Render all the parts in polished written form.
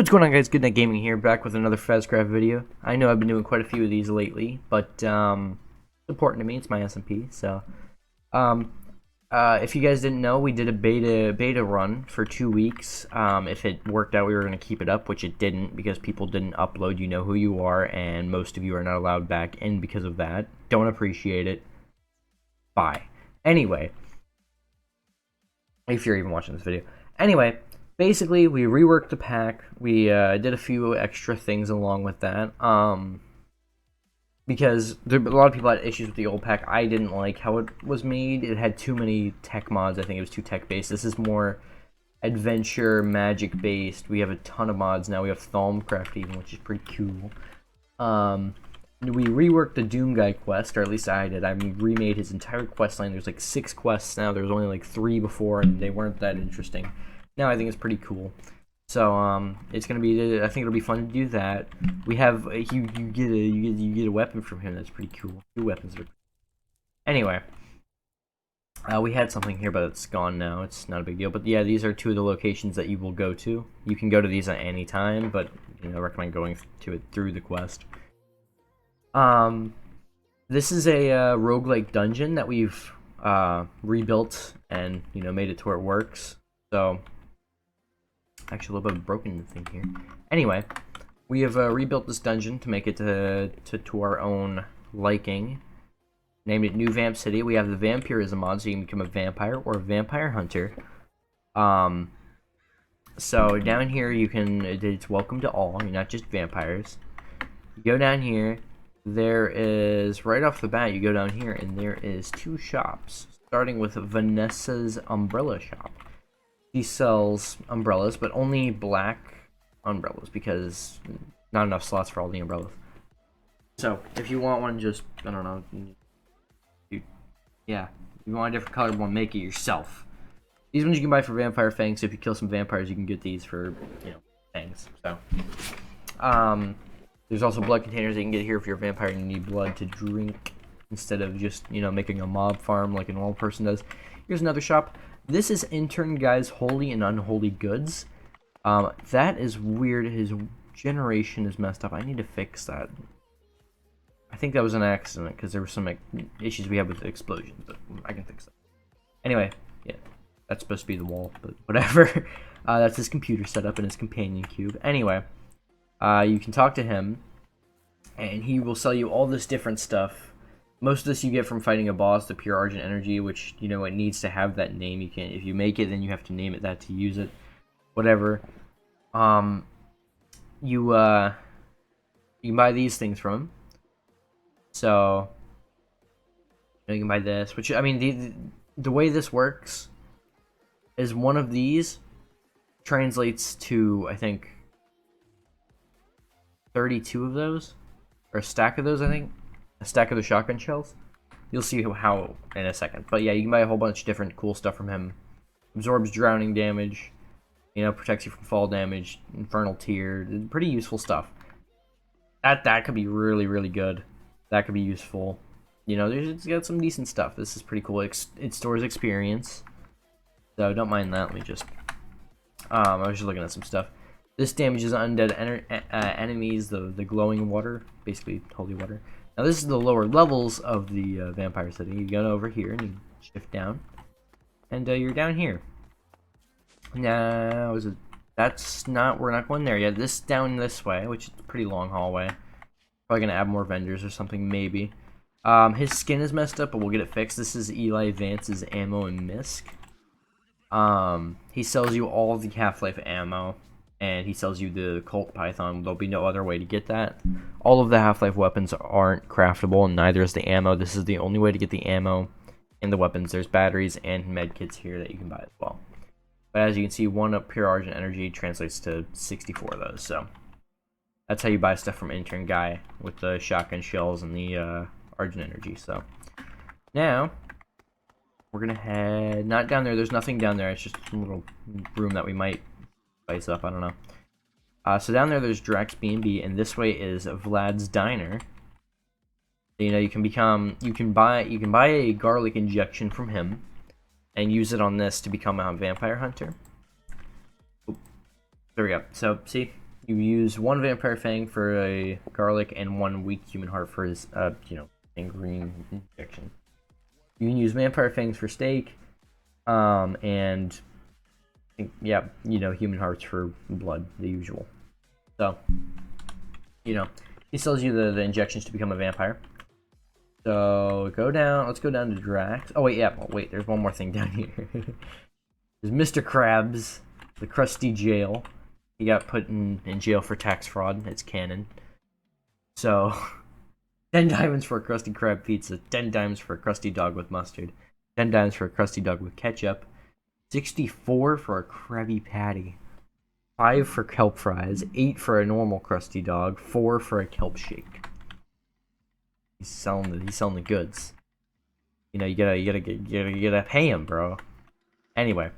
What's going on, guys? Good Night Gaming here, back with another Fez Craft video. I know I've been doing quite a few of these lately, but it's important to me. It's my SMP. So if you guys didn't know, we did a beta run for 2 weeks. If it worked out, we were going to keep it up, which it didn't, because people didn't upload. You know who you are, and most of you are not allowed back in because of that. Don't appreciate it. Bye. Anyway, if you're even watching this video. Anyway, basically, we reworked the pack. We did a few extra things along with that. Because a lot of people had issues with the old pack. I didn't like how it was made. It had too many tech mods. I think it was too tech-based. This is more adventure, magic-based. We have a ton of mods now. We have Thalmcraft even, which is pretty cool. We reworked the Doomguy Quest, or at least I did. I remade his entire quest line. There's like 6 quests now. There was only like 3 before, and they weren't that interesting. Now I think it's pretty cool. So it's gonna be. I think it'll be fun to do that. We have you get a weapon from him. That's pretty cool. 2 weapons are. Anyway, we had something here, but it's gone now. It's not a big deal. But yeah, these are 2 of the locations that you will go to. You can go to these at any time, but I recommend going to it through the quest. This is a roguelike dungeon that we've rebuilt and made it to where it works. So actually a little bit of broken thing here. Anyway, we have rebuilt this dungeon to make it to our own liking. Named it New Vamp City. We have the vampirism mod, so you can become a vampire or a vampire hunter. So down here it's welcome to all. You're not just vampires. You go down here. There is, right off the bat, you go down here, and there is 2 shops. Starting with Vanessa's Umbrella Shop. She sells umbrellas, but only black umbrellas, because not enough slots for all the umbrellas. So, if you want one, just, I don't know, if you want a different colored one, make it yourself. These ones you can buy for vampire fangs, so if you kill some vampires, you can get these for, fangs. So, there's also blood containers that you can get here if you're a vampire and you need blood to drink instead of just, making a mob farm like a normal person does. Here's another shop. This is Intern Guy's Holy and Unholy Goods. That is weird. His generation is messed up. I need to fix that. I think that was an accident because there were some issues we had with explosions, but I can fix that. Anyway, yeah, that's supposed to be the wall, but whatever. That's his computer setup and his companion cube. Anyway. You can talk to him, and he will sell you all this different stuff. Most of this you get from fighting a boss, the Pure Argent Energy, which, it needs to have that name. You can't, if you make it, then you have to name it that to use it. Whatever. You can buy these things from him. So, you can buy this, which, I mean, the way this works is one of these translates to, I think, 32 of those, or a stack of those, I think. A stack of the shotgun shells. You'll see how in a second. But yeah, you can buy a whole bunch of different cool stuff from him. Absorbs drowning damage, protects you from fall damage, infernal tear, pretty useful stuff. That could be really, really good. That could be useful. It's got some decent stuff. This is pretty cool. It stores experience, so don't mind that. Let me just, I was just looking at some stuff. This damages undead enemies, the glowing water, basically holy water. Now this is the lower levels of the vampire city. You go over here and you shift down, and you're down here. Now we're not going there yet. This down this way, which is a pretty long hallway. Probably gonna add more vendors or something, maybe. His skin is messed up, but we'll get it fixed. This is Eli Vance's ammo and Misc. He sells you all the Half-Life ammo. And he sells you the Colt Python. There'll be no other way to get that. All of the Half-Life weapons aren't craftable, and neither is the ammo. This is the only way to get the ammo and the weapons. There's batteries and med kits here that you can buy as well. But as you can see, 1 up Pure Argent Energy translates to 64 of those. So that's how you buy stuff from Intern Guy with the shotgun shells and the Argent Energy. So now we're gonna head not down there. There's nothing down there. It's just a little room that we might spice up, I don't know. So down there's Drax B&B, and this way is Vlad's Diner. So, you can buy a garlic injection from him, and use it on this to become a vampire hunter. Oop. There we go. So, see? You use 1 Vampire Fang for a garlic and 1 weak human heart for his, and green injection. You can use Vampire Fangs for steak, and yeah, human hearts for blood, the usual. So, he sells you the injections to become a vampire. So go down. Let's go down to Drax. Oh wait, yeah. Oh, wait, there's one more thing down here. There's Mr. Krabs, the crusty jail. He got put in jail for tax fraud. It's canon. So, 10 diamonds for a crusty crab pizza. 10 diamonds for a crusty dog with mustard. 10 diamonds for a crusty dog with ketchup. 64 for a Krabby Patty. 5 for kelp fries. 8 for a normal crusty dog. 4 for a kelp shake. He's selling the goods. You gotta pay him, bro. Anyway,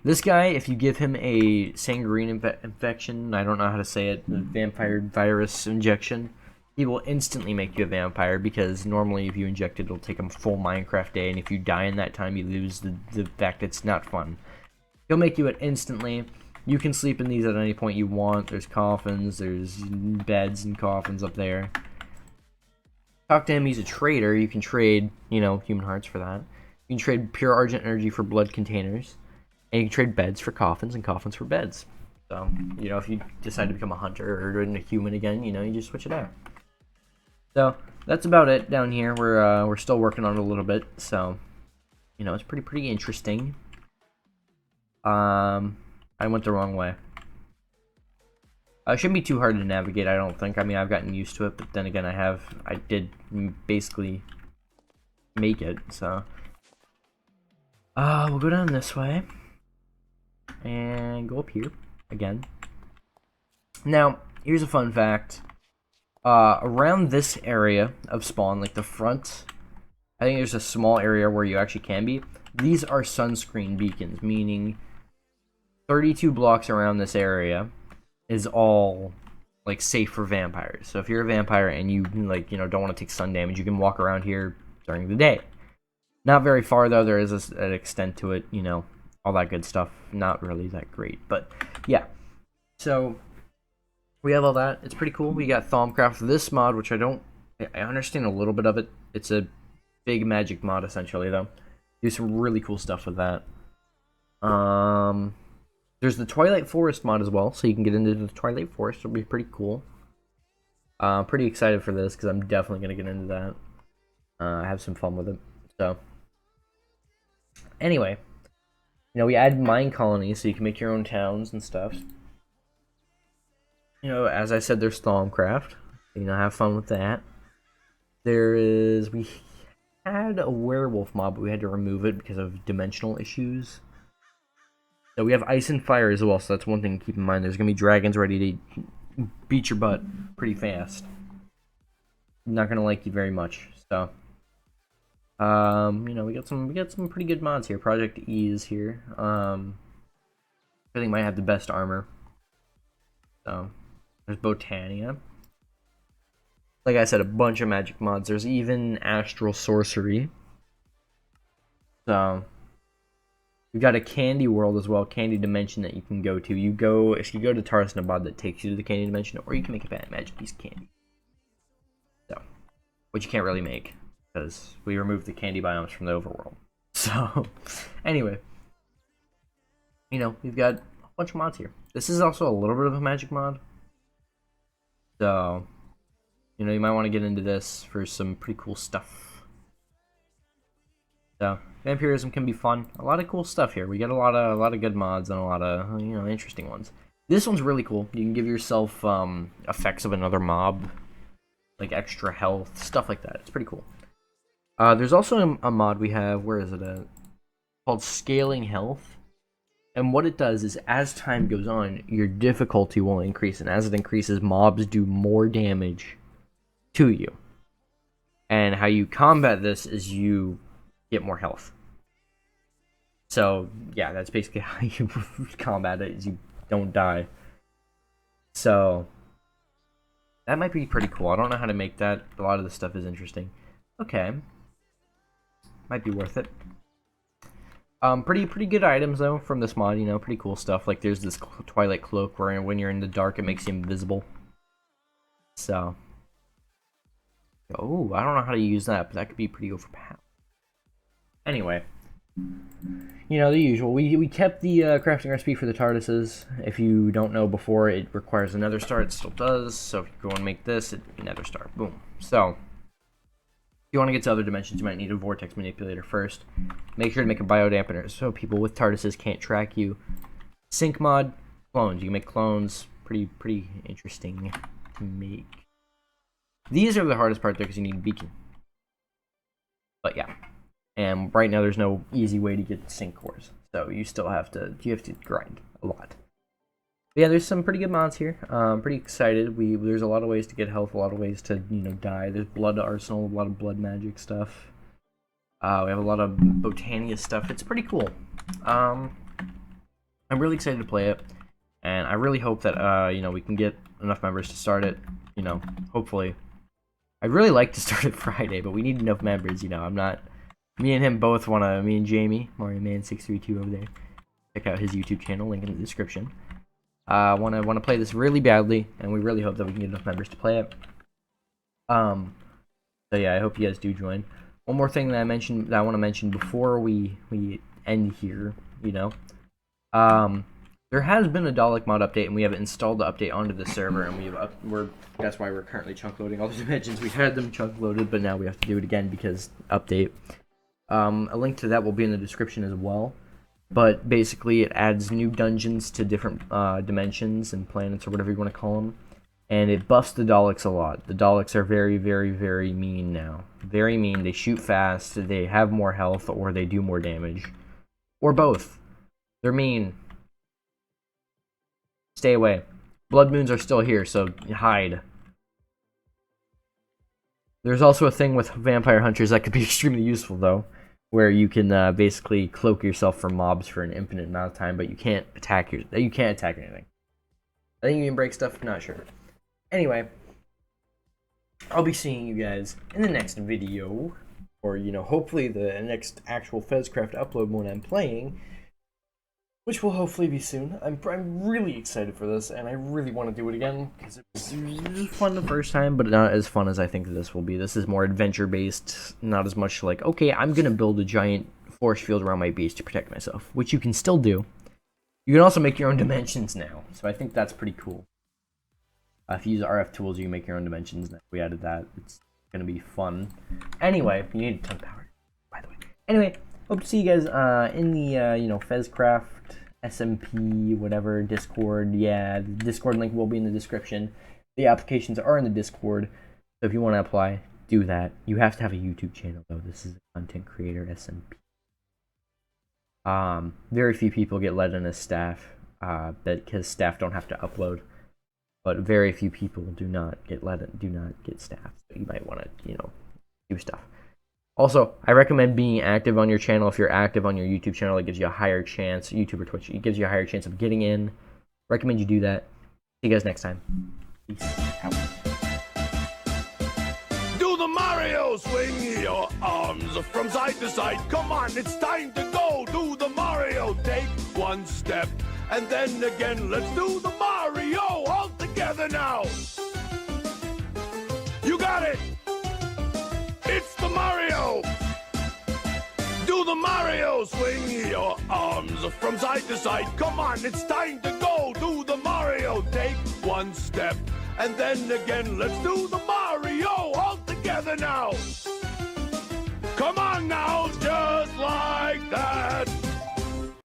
this guy, if you give him a sanguine infection, I don't know how to say it, vampire virus injection, he will instantly make you a vampire, because normally if you inject it, it'll take him a full Minecraft day, and if you die in that time, you lose the fact it's not fun. He'll make you it instantly. You can sleep in these at any point you want. There's coffins, there's beds and coffins up there. Talk to him, he's a trader. You can trade, human hearts for that. You can trade pure argent energy for blood containers. And you can trade beds for coffins and coffins for beds. So, if you decide to become a hunter or a human again, you just switch it out. So, that's about it down here. We're still working on it a little bit. So, it's pretty interesting. I went the wrong way. It shouldn't be too hard to navigate, I don't think. I mean, I've gotten used to it, but then again, I did basically make it, so. We'll go down this way. And go up here, again. Now, here's a fun fact. Around this area of spawn, like the front, I think there's a small area where you actually can be. These are Sunscreen Beacons, meaning 32 blocks around this area is all safe for vampires. So if you're a vampire and you don't want to take sun damage, you can walk around here during the day. Not very far though. There is an extent to it, all that good stuff. Not really that great, but yeah. So we have all that. It's pretty cool. We got Thaumcraft. This mod, which I understand a little bit of it. It's a big magic mod essentially though. Do some really cool stuff with that. There's the Twilight Forest mod as well, so you can get into the Twilight Forest. It'll be pretty cool. Pretty excited for this, because I'm definitely going to get into that. Have some fun with it. So, anyway, we add mine colonies, so you can make your own towns and stuff. As I said, there's Thaumcraft. Have fun with that. We had a werewolf mob, but we had to remove it because of dimensional issues. So we have ice and fire as well, so that's one thing to keep in mind. There's going to be dragons ready to beat your butt pretty fast. Not going to like you very much, so. We got some pretty good mods here. Project E is here. I think might have the best armor. So, there's Botania. Like I said, a bunch of magic mods. There's even Astral Sorcery. So, we've got a candy world as well, candy dimension that you can go to. If you go to Tarsnabad, that takes you to the candy dimension, or you can make a magic piece of candy. So, which you can't really make, because we removed the candy biomes from the overworld. So, anyway, we've got a bunch of mods here. This is also a little bit of a magic mod. So, you might want to get into this for some pretty cool stuff. So, vampirism can be fun. A lot of cool stuff here. We got a lot of good mods and a lot of interesting ones. This one's really cool. You can give yourself effects of another mob, like extra health, stuff like that. It's pretty cool. There's also a mod we have. Where is it at? Called Scaling Health. And what it does is, as time goes on, your difficulty will increase, and as it increases, mobs do more damage to you. And how you combat this is you get more health. So, yeah, that's basically how you combat it, is you don't die. So, that might be pretty cool. I don't know how to make that. A lot of the stuff is interesting. Okay. Might be worth it. Pretty good items though from this mod. You know, pretty cool stuff. Like there's this Twilight Cloak where when you're in the dark, it makes you invisible. So, oh, I don't know how to use that, but that could be pretty overpowered. Anyway, you know, the usual. We kept the crafting recipe for the TARDISes. If you don't know before, it requires another star. It still does. So if you go and make this, it'd be another star. Boom. So if you want to get to other dimensions, you might need a vortex manipulator first. Make sure to make a biodampener so people with TARDISes can't track you. Sync mod, clones. You can make clones. Pretty interesting to make. These are the hardest part there because you need a beacon. But yeah. And right now there's no easy way to get sync cores. So you still have to grind a lot. But yeah, there's some pretty good mods here. Pretty excited. There's a lot of ways to get health, a lot of ways to, you know, die. There's blood arsenal, a lot of blood magic stuff. We have a lot of Botania stuff. It's pretty cool. I'm really excited to play it. And I really hope that, you know, we can get enough members to start it. You know, hopefully. I'd really like to start it Friday, but we need enough members, you know. Me and him both me and Jamie, Mario Man 632 over there. Check out his YouTube channel, link in the description. Want to play this really badly, and we really hope that we can get enough members to play it. So yeah, I hope you guys do join. One more thing that I want to mention before we end here, you know. There has been a Dalek mod update, and we have installed the update onto the server, and that's why we're currently chunk loading all the dimensions. We've had them chunk loaded, but now we have to do it again because update. A link to that will be in the description as well. But basically, it adds new dungeons to different dimensions and planets, or whatever you want to call them. And it buffs the Daleks a lot. The Daleks are very, very, very mean now. Very mean. They shoot fast, they have more health, or they do more damage. Or both. They're mean. Stay away. Blood moons are still here, so hide. There's also a thing with vampire hunters that could be extremely useful, though, where you can basically cloak yourself from mobs for an infinite amount of time, but you can't attack anything. I think you can break stuff. Not sure. Anyway, I'll be seeing you guys in the next video, or you know, hopefully the next actual Fez Craft upload when I'm playing, which will hopefully be soon. I'm really excited for this, and I really want to do it again, because it was fun the first time, but not as fun as I think this will be. This is more adventure-based, not as much like, okay, I'm going to build a giant force field around my base to protect myself, which you can still do. You can also make your own dimensions now, so I think that's pretty cool. If you use RF tools, you can make your own dimensions now. We added that. It's going to be fun. Anyway, you need a ton of power, by the way. Anyway, hope to see you guys in the, you know, Fez Craft SMP, whatever, Discord. Yeah, the Discord link will be in the description. The applications are in the Discord, so if you want to apply, do that. You have to have a YouTube channel, though. This is a content creator SMP. Very few people get let in as staff, because staff don't have to upload. But very few people do not get staff. So you might want to, you know, do stuff. Also, I recommend being active on your channel. If you're active on your YouTube channel, it gives you a higher chance, YouTube or Twitch, it gives you a higher chance of getting in. Recommend you do that. See you guys next time. Peace out. Do the Mario, swing your arms from side to side. Come on, it's time to go. Do the Mario, take one step, and then again, let's do the Mario all together now. You got it. It's the Mario! Do the Mario, swing your arms from side to side. Come on, it's time to go. Do the Mario, take one step, and then again, let's do the Mario all together now. Come on now, just like that.